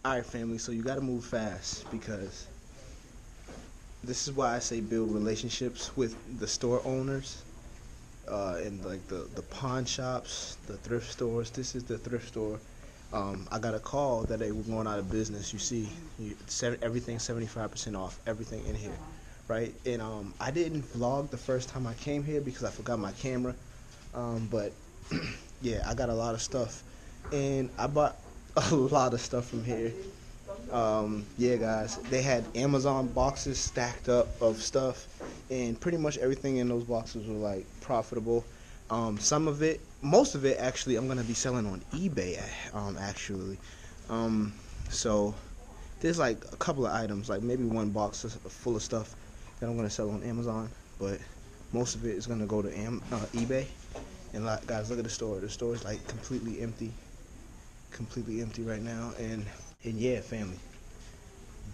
Alright family, so you gotta move fast, because this is why I say build relationships with the store owners and like the pawn shops, the thrift stores. This is the thrift store. I got a call that they were going out of business. You see, everything 75% off, everything in here, right? And I didn't vlog the first time I came here because I forgot my camera. But yeah, I got a lot of stuff, and I bought a lot of stuff from here. Yeah guys, they had Amazon boxes stacked up of stuff, and pretty much everything in those boxes were like profitable. Some of it, most of it actually, I'm gonna be selling on eBay actually. So there's like a couple of items, like maybe one box full of stuff that I'm gonna sell on Amazon, but most of it is gonna go to eBay. And like, guys, look at the store. The store is like completely empty right now. And yeah, family,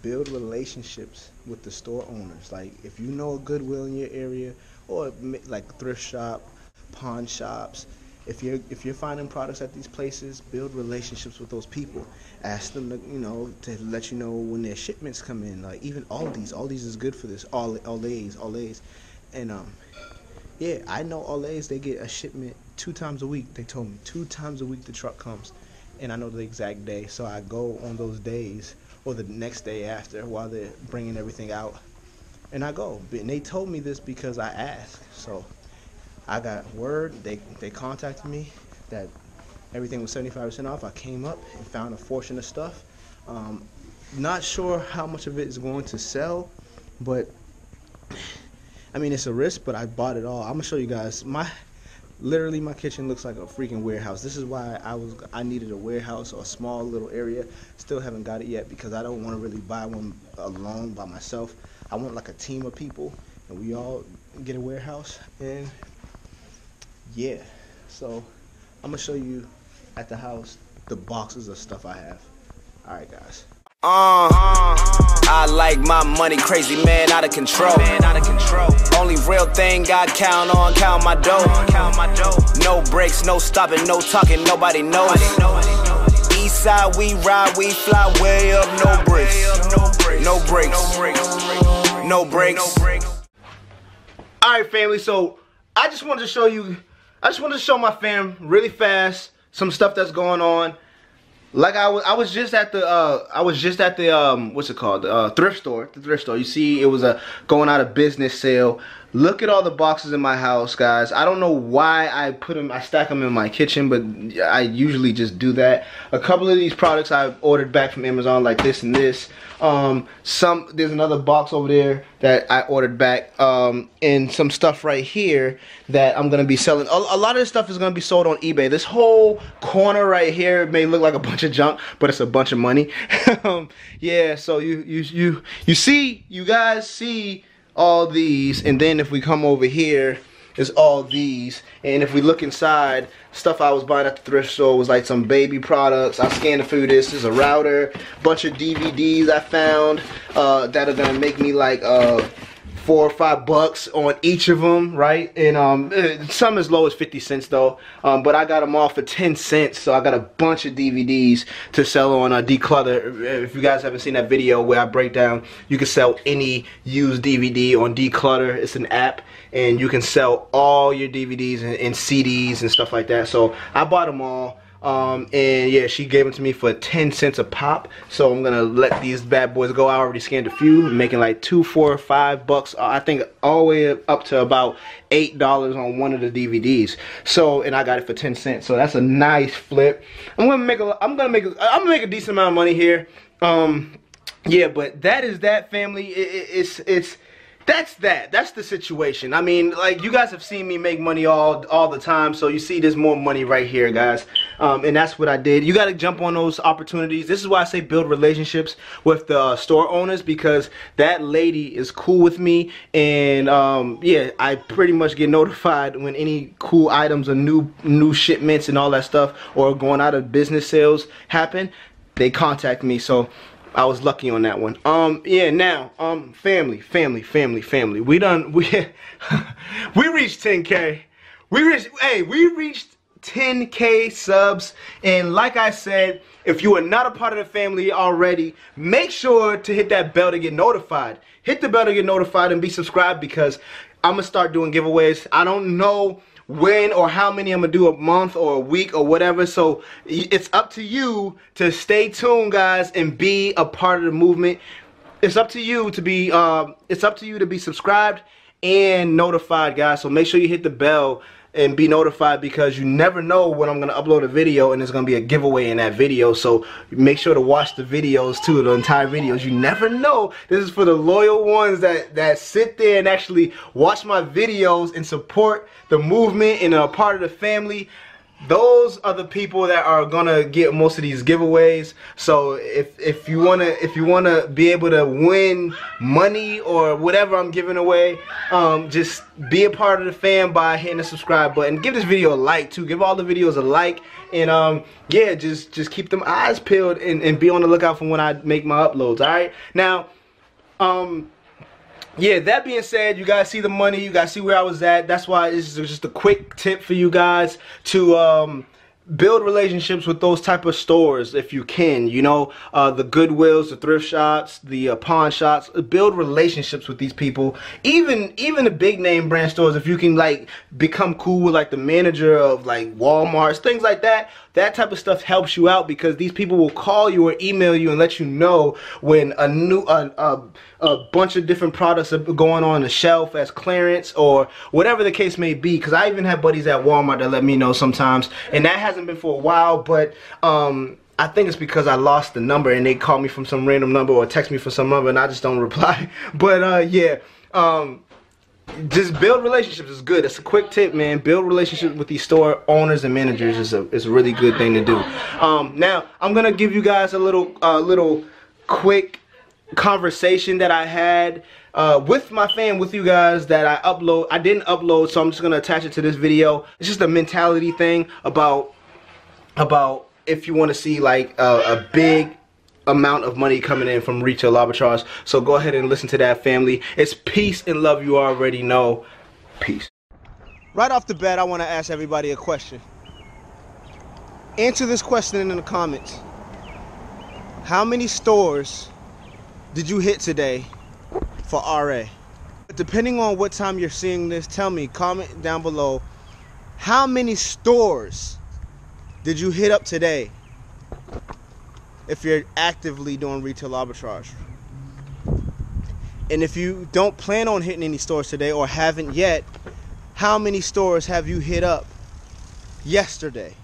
build relationships with the store owners. Like, if you know a Goodwill in your area, or like thrift shop, pawn shops, if you're finding products at these places, build relationships with those people. Ask them to, you know, to let you know when their shipments come in. Like even Aldi's is good for this. Aldi's, and yeah, I know Aldi's, they get a shipment 2 times a week. They told me 2 times a week the truck comes, and I know the exact day, so I go on those days or the next day after while they're bringing everything out, and I go. And they told me this because I asked, so I got word. They contacted me that everything was 75% off. I came up and found a fortune of stuff. Not sure how much of it is going to sell, but I mean, it's a risk, but I bought it all. I'm gonna show you guys. Literally, my kitchen looks like a freaking warehouse. This is why I needed a warehouse or a small little area. Still haven't got it yet because I don't want to really buy one alone by myself. I want like a team of people, and we all get a warehouse. And yeah, so I'm gonna show you at the house the boxes of stuff I have. All right, guys. I like my money crazy, man, out of control. Only real thing I count on, count my dough. No breaks, no stopping, no talking, nobody knows. East side, we ride, we fly way up, no breaks. No breaks. Alright family, so I just wanted to show my fam really fast some stuff that's going on. Like I was just at the what's it called, the thrift store. You see, it was a going out of business sale. Look at all the boxes in my house, guys. I don't know why I stack them in my kitchen, but I usually just do that. A couple of these products I ordered back from Amazon, like this and this. There's another box over there that I ordered back, and some stuff right here that I'm gonna be selling. A lot of this stuff is gonna be sold on eBay. This whole corner right here may look like a bunch of junk, but it's a bunch of money. Yeah, so you guys see all these, and then if we come over here, is all these. And if we look inside, stuff I was buying at the thrift store was like some baby products. I scanned through this. There's a router, bunch of DVDs I found that are gonna make me like $4 or $5 on each of them, right? And some as low as 50 cents though, but I got them all for 10 cents, so I got a bunch of DVDs to sell on Declutter. If you guys haven't seen that video where I break down, you can sell any used DVD on Declutter. It's an app, and you can sell all your DVDs and CDs and stuff like that. So I bought them all. And yeah, she gave them to me for 10 cents a pop, so I'm gonna let these bad boys go. I already scanned a few, making like $2, $4, $5. I think all the way up to about $8 on one of the DVDs. So, and I got it for 10 cents. So that's a nice flip. I'm gonna make a decent amount of money here. Yeah, but that is that, family. That's the situation. I mean, like, you guys have seen me make money all the time, so you see there's more money right here, guys. And that's what I did. You got to jump on those opportunities. This is why I say build relationships with the store owners, because that lady is cool with me, and yeah, I pretty much get notified when any cool items or new shipments and all that stuff, or going out of business sales happen. They contact me, so I was lucky on that one. Yeah, now, family. We reached 10K. We reached 10K subs. And like I said, if you are not a part of the family already, make sure to hit that bell to get notified. Hit the bell to get notified and be subscribed, because I'm going to start doing giveaways. I don't know when or how many I'm going to do a month or a week or whatever. So it's up to you to stay tuned, guys, and be a part of the movement. It's up to you to be subscribed and notified, guys. So make sure you hit the bell and be notified, because you never know when I'm gonna upload a video and there's gonna be a giveaway in that video. So make sure to watch the videos too, the entire videos. You never know. This is for the loyal ones that sit there and actually watch my videos and support the movement and are part of the family. Those are the people that are gonna get most of these giveaways. So if you wanna be able to win money or whatever I'm giving away, just be a part of the fam by hitting the subscribe button. Give this video a like too. Give all the videos a like, and yeah, just keep them eyes peeled and be on the lookout for when I make my uploads. All right, now yeah, that being said, you guys see the money, you guys see where I was at. That's why this is just a quick tip for you guys to build relationships with those type of stores if you can. You know, the Goodwills, the thrift shops, the pawn shops. Build relationships with these people. Even the big name brand stores, if you can like become cool with like the manager of like Walmart's, things like that. That type of stuff helps you out, because these people will call you or email you and let you know when a bunch of different products are going on the shelf as clearance or whatever the case may be. Because I even have buddies at Walmart that let me know sometimes, and that hasn't been for a while, but I think it's because I lost the number and they call me from some random number or text me from some number and I just don't reply. But yeah, just build relationships is good. It's a quick tip, man. Build relationships with these store owners and managers is a really good thing to do. Now I'm gonna give you guys a little quick conversation that I had with my fam, with you guys, that I didn't upload, so I'm just gonna attach it to this video. It's just a mentality thing about if you want to see like a big amount of money coming in from retail arbitrage. So go ahead and listen to that, family. It's peace and love, you already know. Peace. Right off the bat, I want to ask everybody a question. Answer this question in the comments. How many stores did you hit today for RA? Depending on what time you're seeing this, tell me, comment down below, how many stores did you hit up today if you're actively doing retail arbitrage? And if you don't plan on hitting any stores today or haven't yet, how many stores have you hit up yesterday?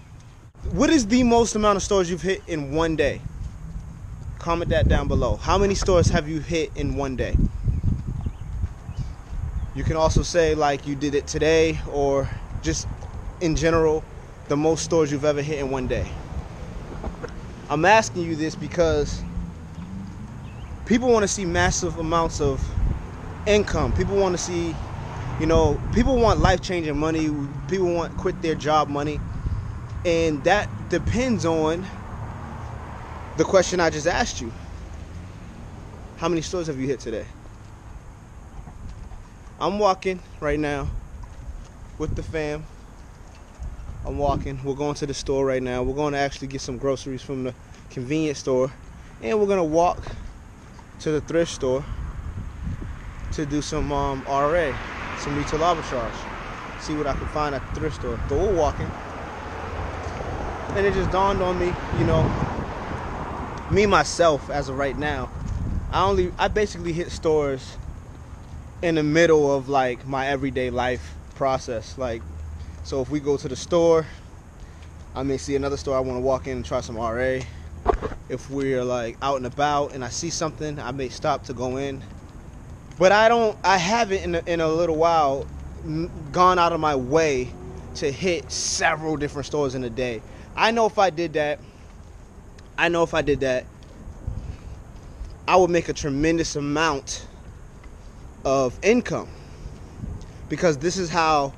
What is the most amount of stores you've hit in one day? Comment that down below. How many stores have you hit in one day? You can also say like you did it today, or just in general, the most stores you've ever hit in one day. I'm asking you this because people want to see massive amounts of income. People want to see, you know, people want life-changing money. People want quit their job money. And that depends on the question I just asked you. How many stores have you hit today? I'm walking right now with the fam. I'm walking. We're going to the store right now. We're going to actually get some groceries from the convenience store, and we're going to walk to the thrift store to do some RA, some retail arbitrage. See what I can find at the thrift store. So we're walking, and it just dawned on me, you know, me myself as of right now, I basically hit stores in the middle of like my everyday life process. Like, so if we go to the store, I may see another store I want to walk in and try some RA. If we're like out and about and I see something, I may stop to go in. But I haven't in a little while gone out of my way to hit several different stores in a day. I know if I did that, I would make a tremendous amount of income, because this is how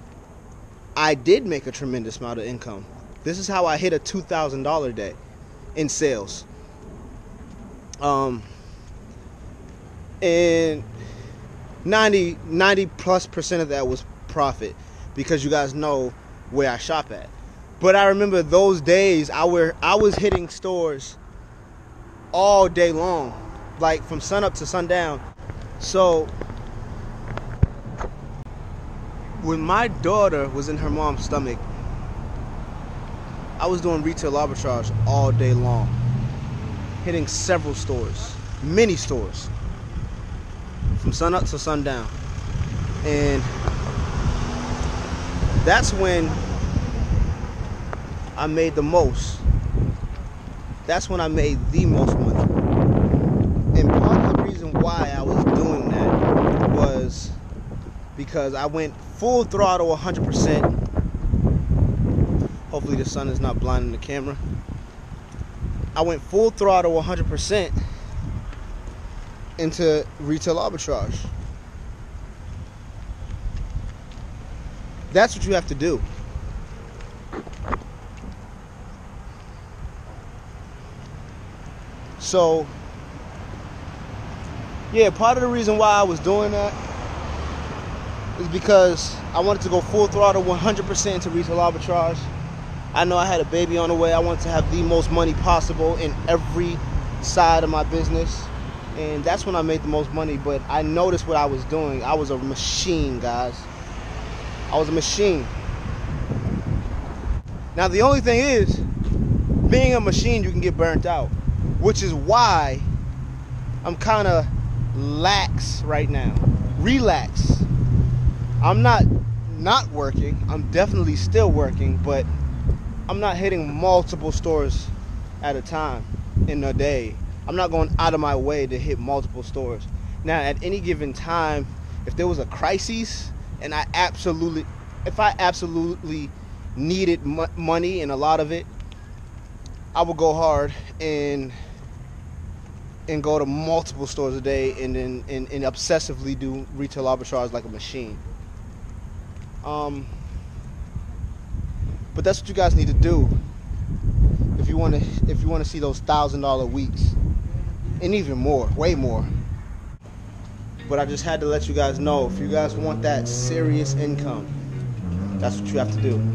I did make a tremendous amount of income. This is how I hit a $2,000 day in sales. And 90+% of that was profit, because you guys know where I shop at. But I remember those days I was hitting stores all day long, like from sun up to sundown. So when my daughter was in her mom's stomach, I was doing retail arbitrage all day long, hitting several stores, many stores, from sun up to sundown. And that's when I made the most. That's when I made the most money. And part of the reason why I was doing that was because I went full throttle 100%. Hopefully the sun is not blinding the camera. I went full throttle 100% into retail arbitrage. That's what you have to do. So, yeah, part of the reason why I was doing that is because I wanted to go full throttle 100% into retail arbitrage. I know I had a baby on the way. I wanted to have the most money possible in every side of my business. And that's when I made the most money. But I noticed what I was doing. I was a machine, guys. I was a machine. Now, the only thing is, being a machine, you can get burnt out. Which is why I'm kind of lax right now. Relax. I'm not working. I'm definitely still working, but I'm not hitting multiple stores at a time in a day. I'm not going out of my way to hit multiple stores. Now, at any given time, if there was a crisis and if I absolutely needed money and a lot of it, I would go hard and go to multiple stores a day and then and obsessively do retail arbitrage like a machine. But that's what you guys need to do if you want to see those $1,000 weeks, and even more, way more. But I just had to let you guys know, if you guys want that serious income, that's what you have to do.